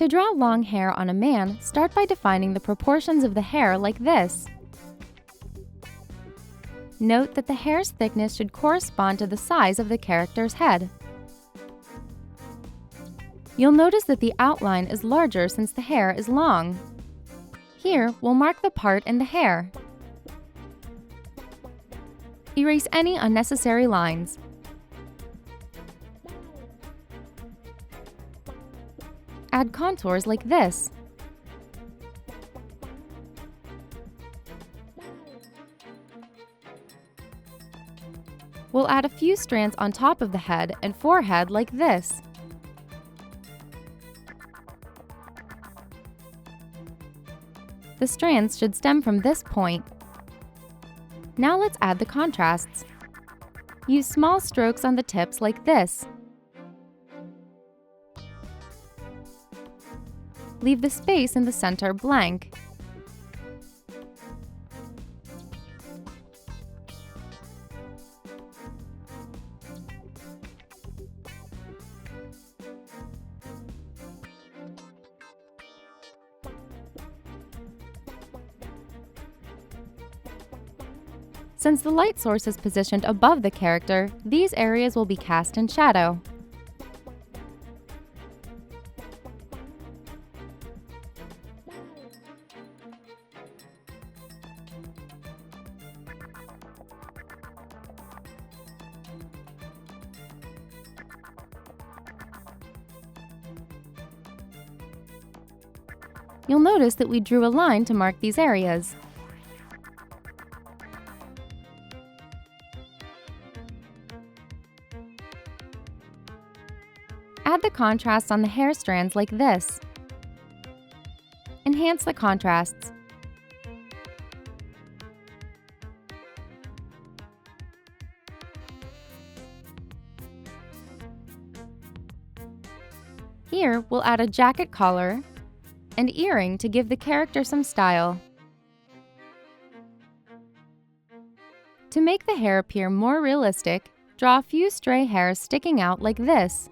To draw long hair on a man, start by defining the proportions of the hair like this. Note that the hair's thickness should correspond to the size of the character's head. You'll notice that the outline is larger since the hair is long. Here, we'll mark the part in the hair. Erase any unnecessary lines. Add contours like this. We'll add a few strands on top of the head and forehead like this. The strands should stem from this point. Now let's add the contrasts. Use small strokes on the tips like this. Leave the space in the center blank. Since the light source is positioned above the character, these areas will be cast in shadow. You'll notice that we drew a line to mark these areas. Add the contrast on the hair strands like this. Enhance the contrasts. Here, we'll add a jacket collar and earring to give the character some style. To make the hair appear more realistic, draw a few stray hairs sticking out like this.